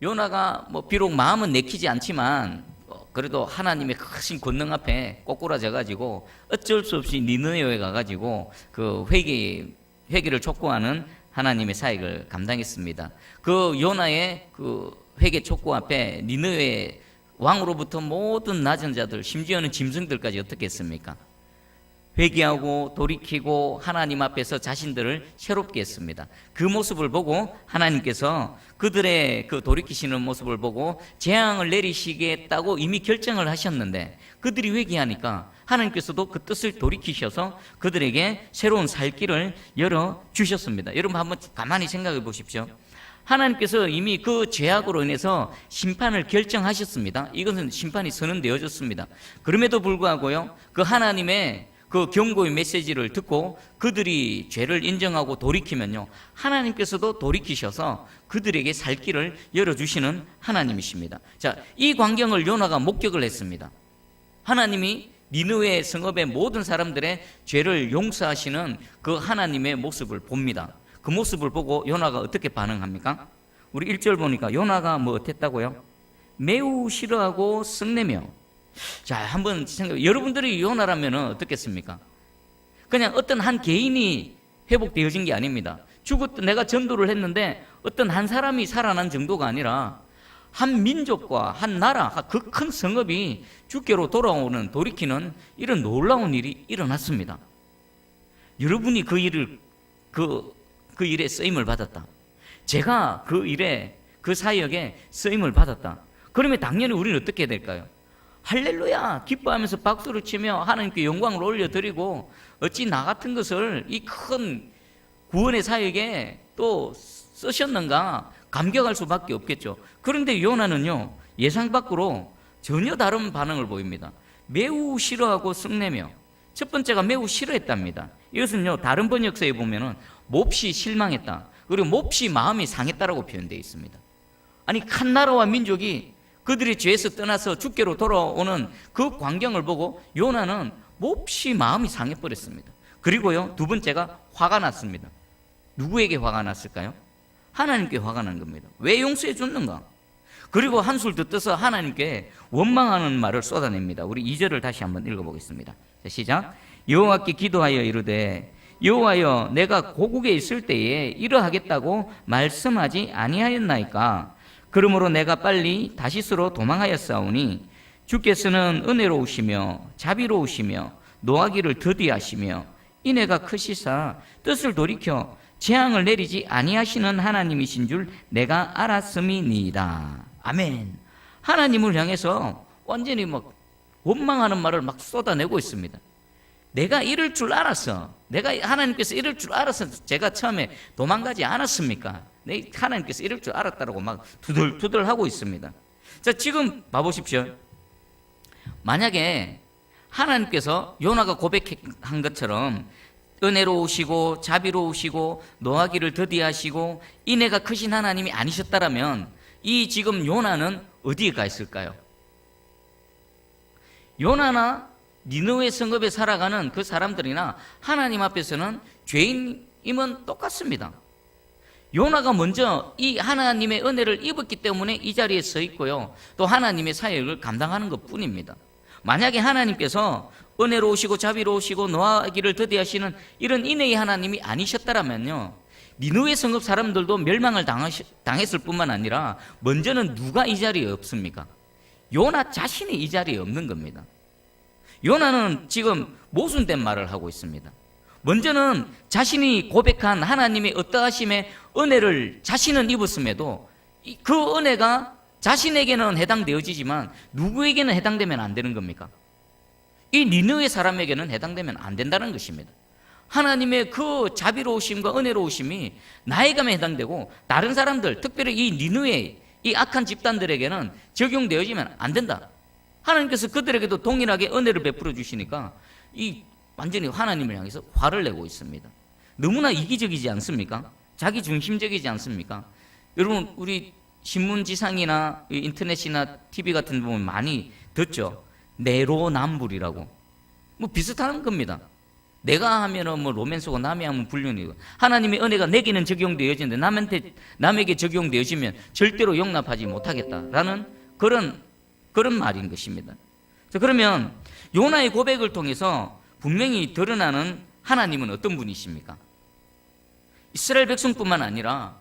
요나가 비록 마음은 내키지 않지만 그래도 하나님의 크신 권능 앞에 꼬꾸라져 가지고 어쩔 수 없이 니느웨에 가가지고 그 회개를 촉구하는 하나님의 사역을 감당했습니다. 그 요나의 그 회개 촉구 앞에 니느웨 왕으로부터 모든 낮은 자들, 심지어는 짐승들까지 어떻게 했습니까? 회개하고 돌이키고 하나님 앞에서 자신들을 새롭게 했습니다. 그 모습을 보고 하나님께서 그들의 그 돌이키시는 모습을 보고 재앙을 내리시겠다고 이미 결정을 하셨는데 그들이 회개하니까 하나님께서도 그 뜻을 돌이키셔서 그들에게 새로운 살 길을 열어주셨습니다. 여러분 한번 가만히 생각해 보십시오. 하나님께서 이미 그 죄악으로 인해서 심판을 결정하셨습니다. 이것은 심판이 선언되어졌습니다. 그럼에도 불구하고요, 그 하나님의 그 경고의 메시지를 듣고 그들이 죄를 인정하고 돌이키면요, 하나님께서도 돌이키셔서 그들에게 살 길을 열어주시는 하나님이십니다. 자, 이 광경을 요나가 목격을 했습니다. 하나님이 니느웨 성읍의 모든 사람들의 죄를 용서하시는 그 하나님의 모습을 봅니다. 그 모습을 보고 요나가 어떻게 반응합니까? 우리 1절 보니까 요나가 뭐 어땠다고요? 매우 싫어하고 썩내며. 자, 한번 생각해. 여러분들이 요나라면 어떻겠습니까? 그냥 어떤 한 개인이 회복되어진 게 아닙니다. 죽었던 내가 전도를 했는데 어떤 한 사람이 살아난 정도가 아니라 한 민족과 한 나라, 그 큰 성읍이 주께로 돌아오는, 돌이키는 이런 놀라운 일이 일어났습니다. 여러분이 그 일에 쓰임을 받았다. 제가 그 일에, 그 사역에 쓰임을 받았다. 그러면 당연히 우리는 어떻게 해야 될까요? 할렐루야 기뻐하면서 박수를 치며 하나님께 영광을 올려드리고 어찌 나 같은 것을 이 큰 구원의 사역에 또 쓰셨는가 감격할 수밖에 없겠죠. 그런데 요나는요, 예상 밖으로 전혀 다른 반응을 보입니다. 매우 싫어하고 썩내며. 첫 번째가 매우 싫어했답니다. 이것은요, 다른 번역서에 보면은 몹시 실망했다, 그리고 몹시 마음이 상했다라고 표현되어 있습니다. 아니, 한 나라와 민족이 그들이 죄에서 떠나서 주께로 돌아오는 그 광경을 보고 요나는 몹시 마음이 상해버렸습니다. 그리고요, 두 번째가 화가 났습니다. 누구에게 화가 났을까요? 하나님께 화가 난 겁니다. 왜 용서해 줬는가? 그리고 한술 더 떠서 하나님께 원망하는 말을 쏟아냅니다. 우리 2절을 다시 한번 읽어보겠습니다. 자, 시작. 여호와께 기도하여 이르되 여호와여, 내가 고국에 있을 때에 이러하겠다고 말씀하지 아니하였나이까? 그러므로 내가 빨리 다시스로 도망하였사오니 주께서는 은혜로우시며 자비로우시며 노하기를 더디하시며 인애가 크시사 뜻을 돌이켜 재앙을 내리지 아니하시는 하나님이신 줄 내가 알았음이니이다. 아멘. 하나님을 향해서 완전히 막 원망하는 말을 막 쏟아내고 있습니다. 내가 이럴 줄 알았어. 내가 하나님께서 이럴 줄 알아서 제가 처음에 도망가지 않았습니까? 하나님께서 이럴 줄 알았다라고 막 두들하고 있습니다. 자, 지금 봐보십시오. 만약에 하나님께서 요나가 고백한 것처럼 은혜로우시고 자비로우시고 노하기를 더디하시고 인애가 크신 하나님이 아니셨다라면 이 지금 요나는 어디에 가 있을까요? 요나나 니느웨 성읍에 살아가는 그 사람들이나 하나님 앞에서는 죄인임은 똑같습니다. 요나가 먼저 이 하나님의 은혜를 입었기 때문에 이 자리에 서 있고요, 또 하나님의 사역을 감당하는 것뿐입니다. 만약에 하나님께서 은혜로우시고 자비로우시고 노하기를 더디하시는 이런 인애의 하나님이 아니셨다라면요, 니느웨 성읍 사람들도 멸망을 당했을 뿐만 아니라 먼저는 누가 이 자리에 없습니까? 요나 자신이 이 자리에 없는 겁니다. 요나는 지금 모순된 말을 하고 있습니다. 먼저는 자신이 고백한 하나님의 어떠하심의 은혜를 자신은 입었음에도 그 은혜가 자신에게는 해당되어지지만 누구에게는 해당되면 안 되는 겁니까? 이 니느웨 사람에게는 해당되면 안 된다는 것입니다. 하나님의 그 자비로우심과 은혜로우심이 나에게만 해당되고 다른 사람들, 특별히 이 니느웨 이 악한 집단들에게는 적용되어지면 안 된다. 하나님께서 그들에게도 동일하게 은혜를 베풀어 주시니까 이 완전히 하나님을 향해서 화를 내고 있습니다. 너무나 이기적이지 않습니까? 자기 중심적이지 않습니까? 여러분, 우리 신문지상이나 인터넷이나 TV 같은 데 보면 많이 듣죠. 내로남불이라고. 뭐 비슷한 겁니다. 내가 하면은 뭐 로맨스고 남이 하면 불륜이고, 하나님의 은혜가 내게는 적용되어지는데 남에게 적용되어지면 절대로 용납하지 못하겠다라는 그런 말인 것입니다. 자, 그러면 요나의 고백을 통해서 분명히 드러나는 하나님은 어떤 분이십니까? 이스라엘 백성뿐만 아니라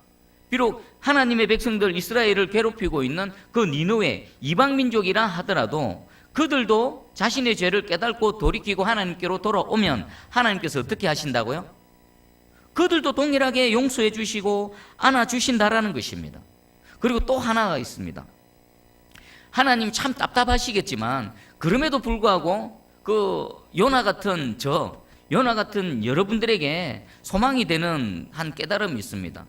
비록 하나님의 백성들 이스라엘을 괴롭히고 있는 그 니느웨 이방 민족이라 하더라도 그들도 자신의 죄를 깨닫고 돌이키고 하나님께로 돌아오면 하나님께서 어떻게 하신다고요? 그들도 동일하게 용서해 주시고 안아 주신다라는 것입니다. 그리고 또 하나가 있습니다. 하나님 참 답답하시겠지만 그럼에도 불구하고 그 요나 같은 여러분들에게 소망이 되는 한 깨달음이 있습니다.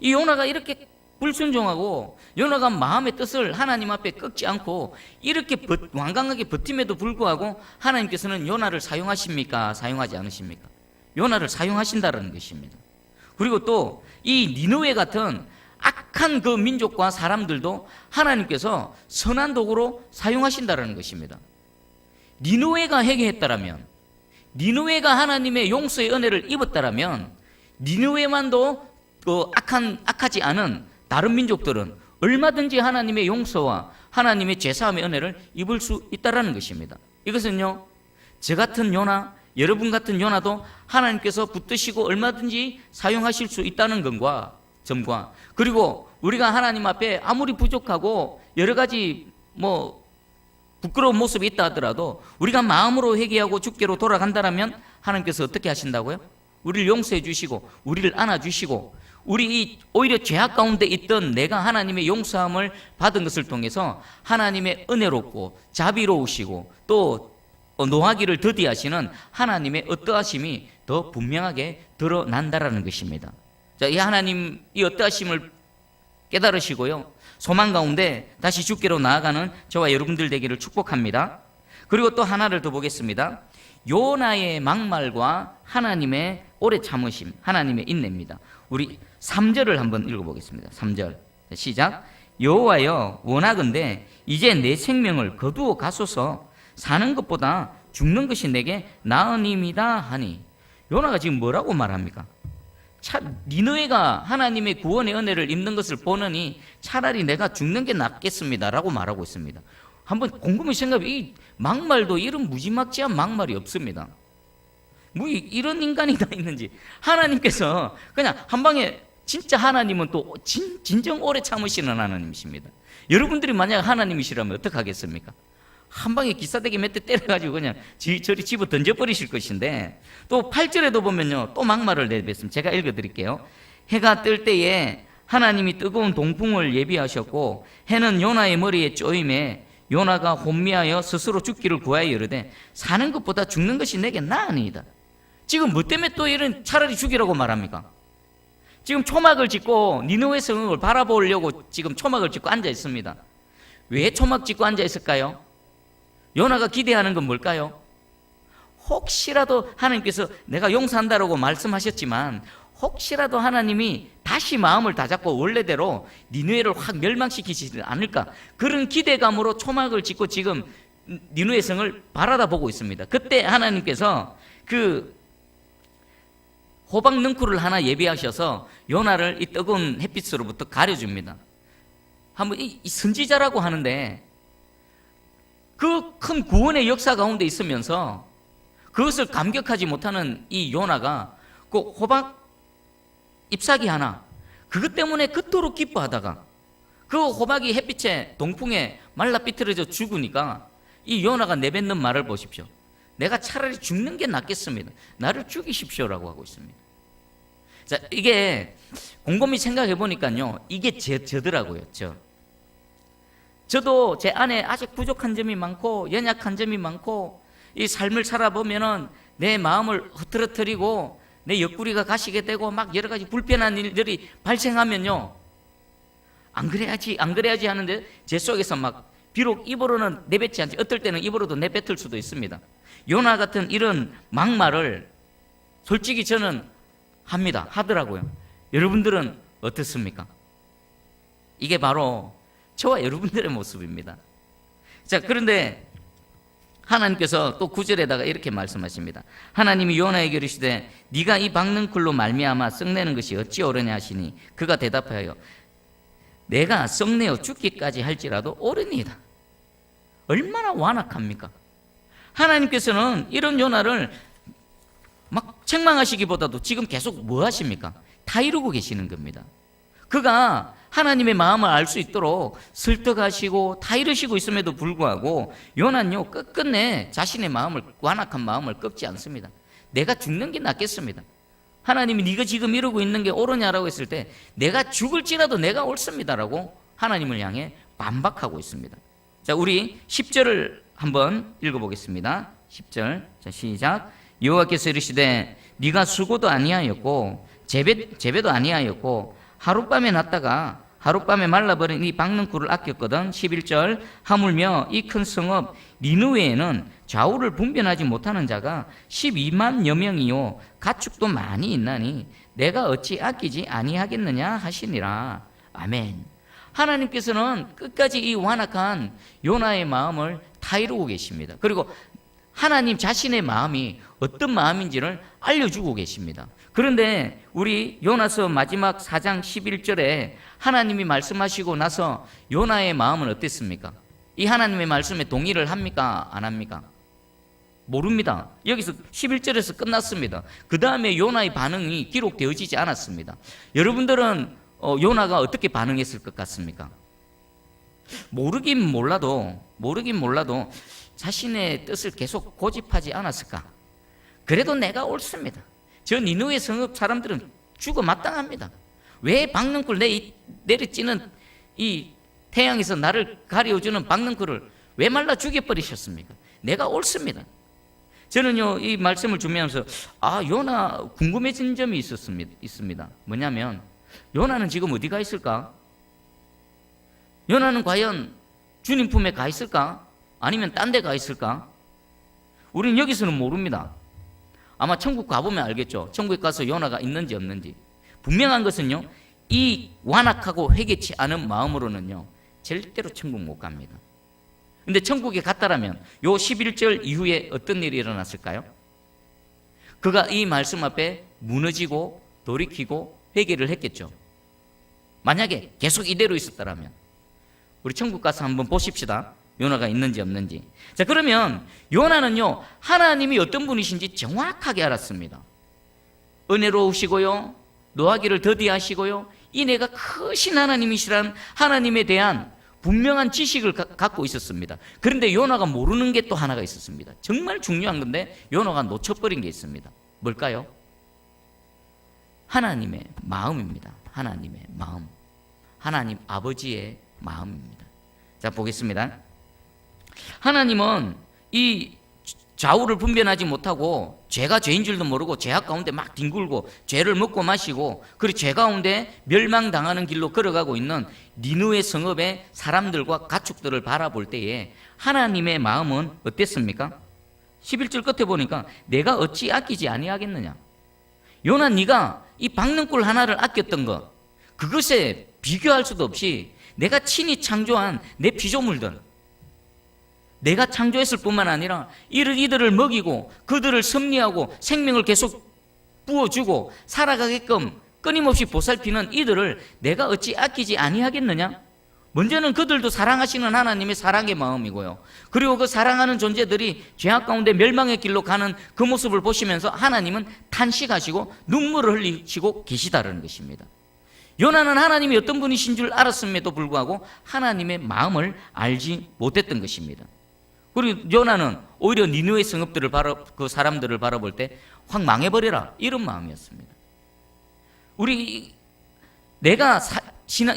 이 요나가 이렇게 불순종하고 요나가 마음의 뜻을 하나님 앞에 꺾지 않고 이렇게 완강하게 버팀에도 불구하고 하나님께서는 요나를 사용하십니까? 사용하지 않으십니까? 요나를 사용하신다는 것입니다. 그리고 또 이 니느웨 같은 악한 그 민족과 사람들도 하나님께서 선한 도구로 사용하신다는 것입니다. 니느웨가 회개했다라면, 니느웨가 하나님의 용서의 은혜를 입었다라면 니느웨만도 악하지 않은 다른 민족들은 얼마든지 하나님의 용서와 하나님의 죄사함의 은혜를 입을 수 있다는 것입니다. 이것은요, 저 같은 요나, 여러분 같은 요나도 하나님께서 붙드시고 얼마든지 사용하실 수 있다는 점과, 그리고 우리가 하나님 앞에 아무리 부족하고 여러 가지 부끄러운 모습이 있다 하더라도 우리가 마음으로 회개하고 주께로 돌아간다면 하나님께서 어떻게 하신다고요? 우리를 용서해 주시고 우리를 안아주시고 우리 오히려 죄악 가운데 있던 내가 하나님의 용서함을 받은 것을 통해서 하나님의 은혜롭고 자비로우시고 또 노하기를 더디하시는 하나님의 어떠하심이 더 분명하게 드러난다라는 것입니다. 자, 이 하나님 이 어떠하심을 깨달으시고요, 소망 가운데 다시 주께로 나아가는 저와 여러분들 되기를 축복합니다. 그리고 또 하나를 더 보겠습니다. 요나의 막말과 하나님의 오래 참으심, 하나님의 인내입니다. 우리 3절을 한번 읽어보겠습니다. 3절 시작. 여호와여, 원하건대 이제 내 생명을 거두어 가소서. 사는 것보다 죽는 것이 내게 나으님이다 하니. 요나가 지금 뭐라고 말합니까? 니느웨가 하나님의 구원의 은혜를 입는 것을 보느니 차라리 내가 죽는 게 낫겠습니다 라고 말하고 있습니다. 한번 곰곰이 생각해. 이 막말도 이런 무지막지한 막말이 없습니다. 뭐 이런 인간이 다 있는지. 하나님께서 그냥 한 방에, 진짜 하나님은 또 진정 오래 참으시는 하나님이십니다. 여러분들이 만약 하나님이시라면 어떡하겠습니까? 한 방에 기사대기 몇 대 때려가지고 그냥 저리 집어 던져버리실 것인데, 또 8절에도 보면요, 또 막말을 내뱉습니다. 제가 읽어드릴게요. 해가 뜰 때에 하나님이 뜨거운 동풍을 예비하셨고 해는 요나의 머리에 쪼임에 요나가 혼미하여 스스로 죽기를 구하여 이르되 사는 것보다 죽는 것이 내게 나으니이다. 지금 뭐 때문에 또 이런 차라리 죽이라고 말합니까? 지금 초막을 짓고 니느웨 성을 바라보려고 지금 초막을 짓고 앉아 있습니다. 왜 초막 짓고 앉아 있을까요? 요나가 기대하는 건 뭘까요? 혹시라도 하나님께서 내가 용서한다라고 말씀하셨지만 혹시라도 하나님이 다시 마음을 다잡고 원래대로 니느웨를 확 멸망시키시지 않을까, 그런 기대감으로 초막을 짓고 지금 니느웨 성을 바라다 보고 있습니다. 그때 하나님께서 그 호박 능쿨을 하나 예비하셔서 요나를 이 뜨거운 햇빛으로부터 가려줍니다. 한번 이 선지자라고 하는데 그 큰 구원의 역사 가운데 있으면서 그것을 감격하지 못하는 이 요나가 그 호박 잎사귀 하나, 그것 때문에 그토록 기뻐하다가 그 호박이 햇빛에 동풍에 말라 삐뚤어져 죽으니까 이 요나가 내뱉는 말을 보십시오. 내가 차라리 죽는 게 낫겠습니다. 나를 죽이십시오라고 하고 있습니다. 자, 이게 곰곰이 생각해 보니까요, 이게 저더라고요. 저도 제 안에 아직 부족한 점이 많고 연약한 점이 많고 이 삶을 살아보면은 내 마음을 흐트러뜨리고 내 옆구리가 가시게 되고 막 여러 가지 불편한 일들이 발생하면요, 안 그래야지 하는데 제 속에서 막 비록 입으로는 내뱉지 않지, 어떨 때는 입으로도 내뱉을 수도 있습니다. 요나 같은 이런 막말을 솔직히 저는 하더라고요. 여러분들은 어떻습니까? 이게 바로 저와 여러분들의 모습입니다. 자, 그런데 하나님께서 또 9절에다가 이렇게 말씀하십니다. 하나님이 요나에게 이르시되 네가 이 박는 꿀로 말미암아 썩내는 것이 어찌 옳으냐 하시니 그가 대답하여 내가 썩내어 죽기까지 할지라도 옳으니이다. 얼마나 완악합니까? 하나님께서는 이런 요나를 막 책망하시기보다도 지금 계속 뭐 하십니까? 다 이루고 계시는 겁니다. 그가 하나님의 마음을 알 수 있도록 설득하시고 다 이루시고 있음에도 불구하고 요나는요 끝끝내 자신의 마음을, 완악한 마음을 꺾지 않습니다. 내가 죽는 게 낫겠습니다. 하나님이 네가 지금 이루고 있는 게 옳으냐라고 했을 때 내가 죽을지라도 내가 옳습니다라고 하나님을 향해 반박하고 있습니다. 자, 우리 10절을 한번 읽어보겠습니다. 10절, 자 시작. 여호와께서 이르시되 네가 수고도 아니하였고 재배도 아니하였고 하룻밤에 났다가 하룻밤에 말라버린 이 박는 꿀을 아꼈거든. 11절. 하물며 이 큰 성읍 니느웨에는 좌우를 분별하지 못하는 자가 12만여 명이요 가축도 많이 있나니 내가 어찌 아끼지 아니하겠느냐 하시니라. 아멘. 하나님께서는 끝까지 이 완악한 요나의 마음을 다 이루고 계십니다. 그리고 하나님 자신의 마음이 어떤 마음인지를 알려주고 계십니다. 그런데 우리 요나서 마지막 4장 11절에 하나님이 말씀하시고 나서 요나의 마음은 어땠습니까? 이 하나님의 말씀에 동의를 합니까? 안 합니까? 모릅니다. 여기서 11절에서 끝났습니다. 그 다음에 요나의 반응이 기록되어지지 않았습니다. 여러분들은 요나가 어떻게 반응했을 것 같습니까? 모르긴 몰라도 자신의 뜻을 계속 고집하지 않았을까? 그래도 내가 옳습니다. 저 니느웨 성읍 사람들은 죽어 마땅합니다. 왜 박는 꿀 내리찌는 이 태양에서 나를 가려주는 박는 꿀을 왜 말라 죽여버리셨습니까? 내가 옳습니다. 저는요 이 말씀을 준비하면서 요나 궁금해진 점이 있습니다. 뭐냐면 요나는 지금 어디가 있을까? 요나는 과연 주님 품에 가 있을까? 아니면 딴 데 가 있을까? 우리는 여기서는 모릅니다. 아마 천국 가보면 알겠죠. 천국에 가서 요나가 있는지 없는지. 분명한 것은요, 이 완악하고 회개치 않은 마음으로는요 절대로 천국 못 갑니다. 근데 천국에 갔다라면 요 11절 이후에 어떤 일이 일어났을까요? 그가 이 말씀 앞에 무너지고 돌이키고 회개를 했겠죠. 만약에 계속 이대로 있었다라면 우리 천국 가서 한번 보십시다. 요나가 있는지 없는지. 자, 그러면 요나는요 하나님이 어떤 분이신지 정확하게 알았습니다. 은혜로우시고요 노하기를 더디하시고요 이내가 크신 하나님이시란 하나님에 대한 분명한 지식을 갖고 있었습니다. 그런데 요나가 모르는 게 또 하나가 있었습니다. 정말 중요한 건데 요나가 놓쳐버린 게 있습니다. 뭘까요? 하나님의 마음입니다. 하나님의 마음. 하나님 아버지의 마음입니다. 자, 보겠습니다. 하나님은 이 좌우를 분별하지 못하고 죄가 죄인 줄도 모르고 죄악 가운데 막 뒹굴고 죄를 먹고 마시고 그리고 죄 가운데 멸망당하는 길로 걸어가고 있는 니느웨 성읍의 사람들과 가축들을 바라볼 때에 하나님의 마음은 어땠습니까? 11절 끝에 보니까 내가 어찌 아끼지 아니하겠느냐. 요나 네가 이 박는 꿀 하나를 아꼈던 것 그것에 비교할 수도 없이 내가 친히 창조한 내 피조물들 내가 창조했을 뿐만 아니라 이들을 먹이고 그들을 섭리하고 생명을 계속 부어주고 살아가게끔 끊임없이 보살피는 이들을 내가 어찌 아끼지 아니하겠느냐? 먼저는 그들도 사랑하시는 하나님의 사랑의 마음이고요. 그리고 그 사랑하는 존재들이 죄악 가운데 멸망의 길로 가는 그 모습을 보시면서 하나님은 탄식하시고 눈물을 흘리시고 계시다는 것입니다. 요나는 하나님이 어떤 분이신 줄 알았음에도 불구하고 하나님의 마음을 알지 못했던 것입니다. 그리고 요나는 오히려 니느웨 성읍들을 그 사람들을 바라볼 때 확 망해버려라 이런 마음이었습니다.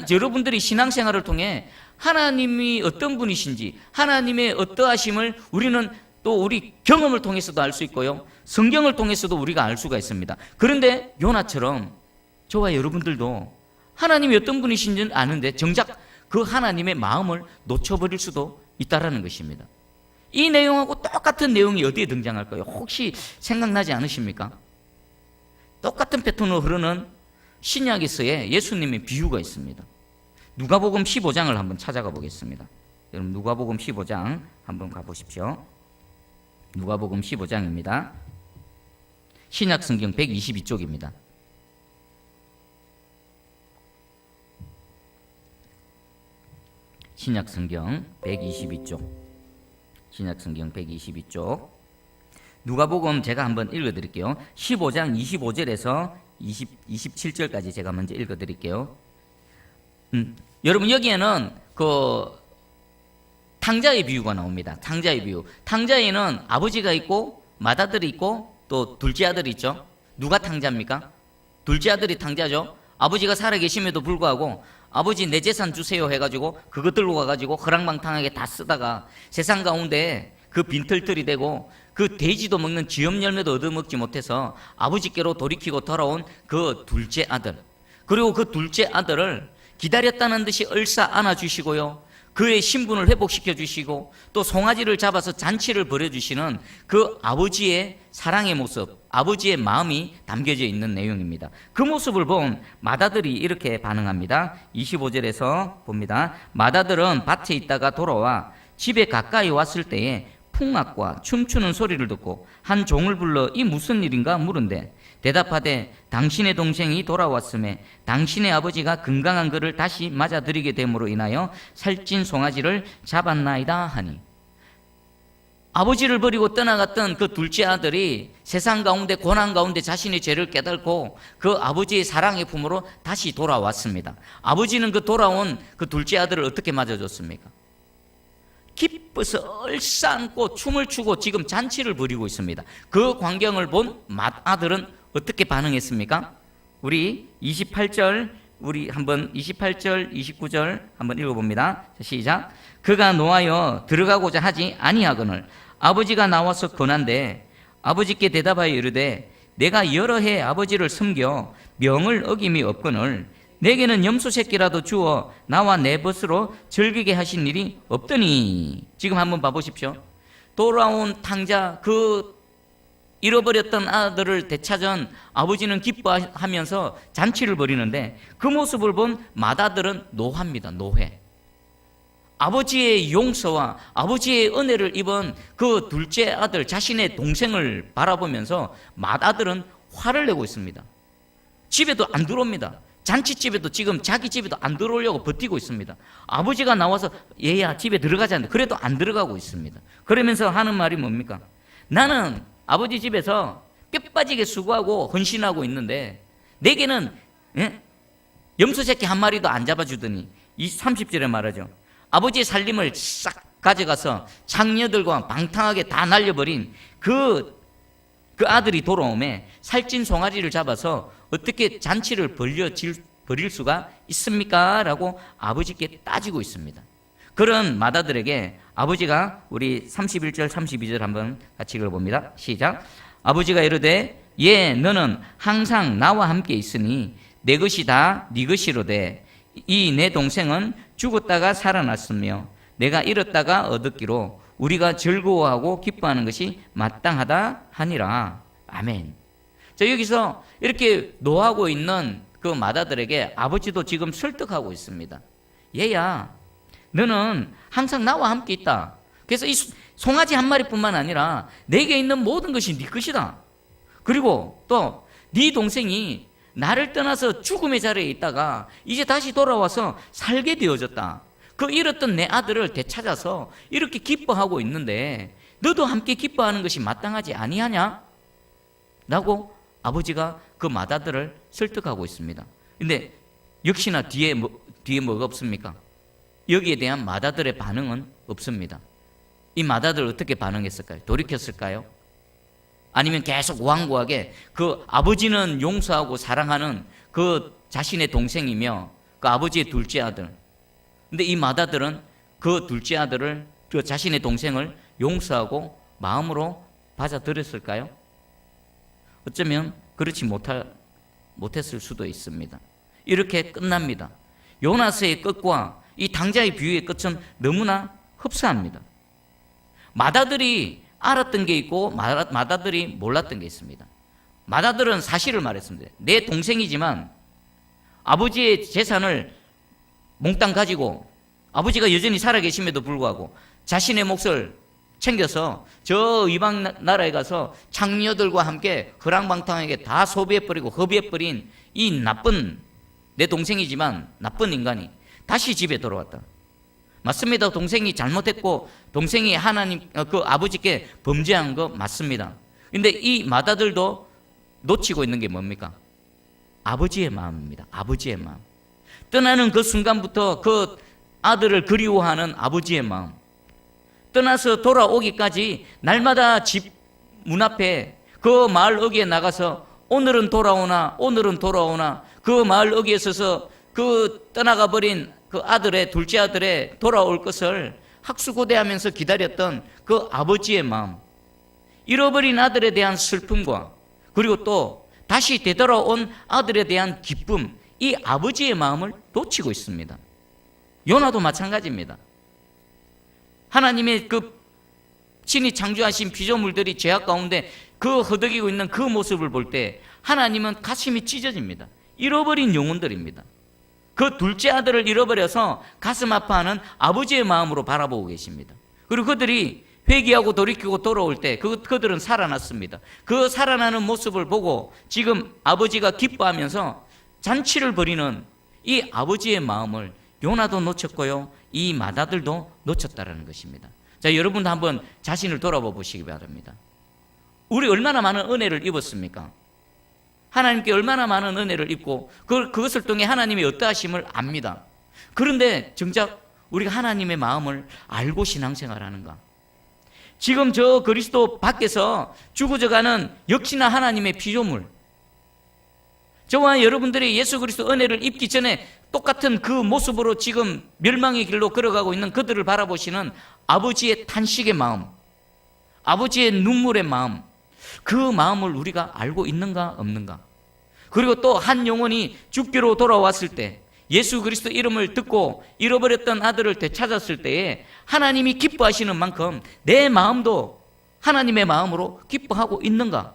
여러분들이 신앙생활을 통해 하나님이 어떤 분이신지 하나님의 어떠하심을 우리는 또 우리 경험을 통해서도 알 수 있고요 성경을 통해서도 우리가 알 수가 있습니다. 그런데 요나처럼 저와 여러분들도 하나님이 어떤 분이신지는 아는데 정작 그 하나님의 마음을 놓쳐버릴 수도 있다는 것입니다. 이 내용하고 똑같은 내용이 어디에 등장할까요? 혹시 생각나지 않으십니까? 똑같은 패턴으로 흐르는 신약에서의 예수님의 비유가 있습니다. 누가복음 15장을 한번 찾아가 보겠습니다. 여러분 누가복음 15장 한번 가보십시오. 누가복음 15장입니다. 신약성경 122쪽입니다. 신약성경 122쪽. 신약성경 122쪽. 누가복음 제가 한번 읽어드릴게요. 15장 25절에서 27절까지 제가 먼저 읽어드릴게요. 여러분 여기에는 그 탕자의 비유가 나옵니다. 탕자의 비유. 탕자에는 아버지가 있고 맏아들이 있고 또 둘째 아들이 있죠. 누가 탕자입니까? 둘째 아들이 탕자죠. 아버지가 살아계심에도 불구하고 아버지 내 재산 주세요 해가지고 그거 들고 가가지고 허랑방탕하게 다 쓰다가 세상 가운데 그 빈털털이 되고 그 돼지도 먹는 쥐염 열매도 얻어먹지 못해서 아버지께로 돌이키고 돌아온 그 둘째 아들, 그리고 그 둘째 아들을 기다렸다는 듯이 얼싸 안아주시고요, 그의 신분을 회복시켜 주시고 또 송아지를 잡아서 잔치를 벌여주시는 그 아버지의 사랑의 모습, 아버지의 마음이 담겨져 있는 내용입니다. 그 모습을 본 맏아들이 이렇게 반응합니다. 25절에서 봅니다. 맏아들은 밭에 있다가 돌아와 집에 가까이 왔을 때에 풍악과 춤추는 소리를 듣고 한 종을 불러 이 무슨 일인가 물은데 대답하되 당신의 동생이 돌아왔음에 당신의 아버지가 건강한 그를 다시 맞아들이게 됨으로 인하여 살찐 송아지를 잡았나이다 하니, 아버지를 버리고 떠나갔던 그 둘째 아들이 세상 가운데 고난 가운데 자신의 죄를 깨닫고 그 아버지의 사랑의 품으로 다시 돌아왔습니다. 아버지는 그 돌아온 그 둘째 아들을 어떻게 맞아줬습니까? 기뻐서 얼싸안고 춤을 추고 지금 잔치를 벌이고 있습니다. 그 광경을 본 맏아들은 어떻게 반응했습니까? 우리 28절, 우리 한번 28절, 29절 한번 읽어봅니다. 시작. 그가 노하여 들어가고자 하지 아니하거늘 아버지가 나와서 권한대 아버지께 대답하여 이르되 내가 여러 해 아버지를 섬겨 명을 어김이 없거늘 내게는 염소 새끼라도 주어 나와 내 벗으로 즐기게 하신 일이 없더니. 지금 한번 봐보십시오. 돌아온 탕자, 그 잃어버렸던 아들을 되찾은 아버지는 기뻐하면서 잔치를 벌이는데 그 모습을 본 맏아들은 노합니다. 노회. 아버지의 용서와 아버지의 은혜를 입은 그 둘째 아들, 자신의 동생을 바라보면서 맏아들은 화를 내고 있습니다. 집에도 안 들어옵니다. 잔치집에도 지금 자기 집에도 안 들어오려고 버티고 있습니다. 아버지가 나와서 얘야 집에 들어가자는데 그래도 안 들어가고 있습니다. 그러면서 하는 말이 뭡니까? 나는 아버지 집에서 뼈 빠지게 수고하고 헌신하고 있는데 내게는 염소 새끼 한 마리도 안 잡아주더니, 이 30절에 말하죠. 아버지의 살림을 싹 가져가서 장녀들과 방탕하게 다 날려버린 그 아들이 돌아오매 살찐 송아지를 잡아서 어떻게 잔치를 벌일 수가 있습니까? 라고 아버지께 따지고 있습니다. 그런 맏아들에게 아버지가, 우리 31절 32절 한번 같이 읽어봅니다. 시작. 아버지가 이르되 너는 항상 나와 함께 있으니 내 것이 다 네 것이로되 이 내 동생은 죽었다가 살아났으며 내가 잃었다가 얻었기로 우리가 즐거워하고 기뻐하는 것이 마땅하다 하니라. 아멘. 자, 여기서 이렇게 노하고 있는 그 맏아들에게 아버지도 지금 설득하고 있습니다. 얘야, 너는 항상 나와 함께 있다. 그래서 이 송아지 한 마리뿐만 아니라 내게 있는 모든 것이 네 것이다. 그리고 또 네 동생이 나를 떠나서 죽음의 자리에 있다가 이제 다시 돌아와서 살게 되어졌다. 그 잃었던 내 아들을 되찾아서 이렇게 기뻐하고 있는데 너도 함께 기뻐하는 것이 마땅하지 아니하냐? 라고 아버지가 그 맏아들을 설득하고 있습니다. 근데 역시나 뒤에 뭐가 없습니까? 여기에 대한 맏아들의 반응은 없습니다. 이 맏아들 어떻게 반응했을까요? 돌이켰을까요? 아니면 계속 완고하게 그 아버지는 용서하고 사랑하는 그 자신의 동생이며 그 아버지의 둘째 아들, 근데 이 맏아들은 그 둘째 아들을, 그 자신의 동생을 용서하고 마음으로 받아들였을까요? 어쩌면 그렇지 못했을 수도 있습니다. 이렇게 끝납니다. 요나스의 끝과 이 당자의 비유의 끝은 너무나 흡사합니다. 맏아들이 알았던 게 있고 맏아들이 몰랐던 게 있습니다. 맏아들은 사실을 말했습니다. 내 동생이지만 아버지의 재산을 몽땅 가지고 아버지가 여전히 살아계심에도 불구하고 자신의 몫을 챙겨서 저 이방 나라에 가서 창녀들과 함께 허랑방탕하게 다 소비해버리고 허비해버린 이 나쁜, 내 동생이지만 나쁜 인간이 다시 집에 돌아왔다. 맞습니다. 동생이 잘못했고 동생이 하나님 그 아버지께 범죄한 거 맞습니다. 근데 이 맏아들도 놓치고 있는 게 뭡니까? 아버지의 마음입니다. 아버지의 마음. 떠나는 그 순간부터 그 아들을 그리워하는 아버지의 마음. 떠나서 돌아오기까지 날마다 집 문 앞에 그 마을 어귀에 나가서 오늘은 돌아오나 오늘은 돌아오나 그 마을 어귀에 서서 그 떠나가 버린 그 아들의 둘째 아들의 돌아올 것을 학수고대하면서 기다렸던 그 아버지의 마음, 잃어버린 아들에 대한 슬픔과 그리고 또 다시 되돌아온 아들에 대한 기쁨, 이 아버지의 마음을 놓치고 있습니다. 요나도 마찬가지입니다. 하나님의 그 친히 창조하신 피조물들이 죄악 가운데 그 허덕이고 있는 그 모습을 볼 때 하나님은 가슴이 찢어집니다. 잃어버린 영혼들입니다. 그 둘째 아들을 잃어버려서 가슴 아파하는 아버지의 마음으로 바라보고 계십니다. 그리고 그들이 회개하고 돌이키고 돌아올 때 그들은 살아났습니다. 그 살아나는 모습을 보고 지금 아버지가 기뻐하면서 잔치를 벌이는 이 아버지의 마음을 요나도 놓쳤고요, 이 맏아들도 놓쳤다라는 것입니다. 자, 여러분도 한번 자신을 돌아봐 보시기 바랍니다. 우리 얼마나 많은 은혜를 입었습니까? 하나님께 얼마나 많은 은혜를 입고 그것을 통해 하나님의 어떠하심을 압니다. 그런데 정작 우리가 하나님의 마음을 알고 신앙생활하는가? 지금 저 그리스도 밖에서 죽어져가는 역시나 하나님의 피조물, 저와 여러분들이 예수 그리스도 은혜를 입기 전에 똑같은 그 모습으로 지금 멸망의 길로 걸어가고 있는 그들을 바라보시는 아버지의 탄식의 마음, 아버지의 눈물의 마음, 그 마음을 우리가 알고 있는가 없는가? 그리고 또 한 영혼이 죽기로 돌아왔을 때 예수 그리스도 이름을 듣고 잃어버렸던 아들을 되찾았을 때에 하나님이 기뻐하시는 만큼 내 마음도 하나님의 마음으로 기뻐하고 있는가?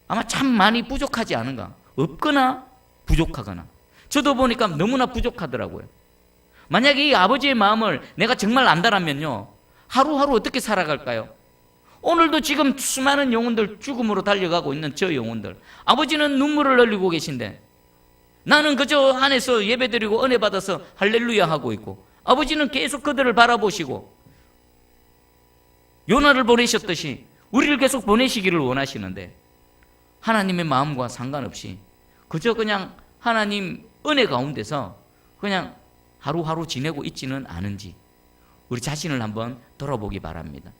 아마 참 많이 부족하지 않은가? 없거나 부족하거나. 저도 보니까 너무나 부족하더라고요. 만약에 이 아버지의 마음을 내가 정말 안다라면요, 하루하루 어떻게 살아갈까요? 오늘도 지금 수많은 영혼들 죽음으로 달려가고 있는 저 영혼들, 아버지는 눈물을 흘리고 계신데 나는 그저 안에서 예배드리고 은혜 받아서 할렐루야 하고 있고, 아버지는 계속 그들을 바라보시고 요나를 보내셨듯이 우리를 계속 보내시기를 원하시는데 하나님의 마음과 상관없이 그저 그냥 하나님 은혜 가운데서 그냥 하루하루 지내고 있지는 않은지 우리 자신을 한번 돌아보기 바랍니다.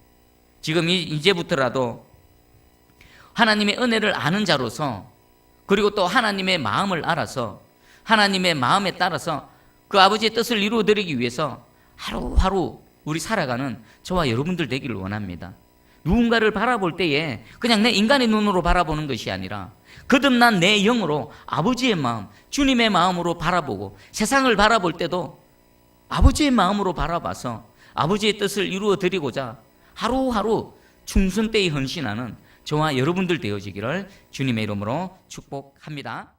지금 이제부터라도 하나님의 은혜를 아는 자로서, 그리고 또 하나님의 마음을 알아서 하나님의 마음에 따라서 그 아버지의 뜻을 이루어드리기 위해서 하루하루 우리 살아가는 저와 여러분들 되기를 원합니다. 누군가를 바라볼 때에 그냥 내 인간의 눈으로 바라보는 것이 아니라 거듭난 내 영으로 아버지의 마음, 주님의 마음으로 바라보고, 세상을 바라볼 때도 아버지의 마음으로 바라봐서 아버지의 뜻을 이루어드리고자 하루하루 충성되이 헌신하는 저와 여러분들 되어지기를 주님의 이름으로 축복합니다.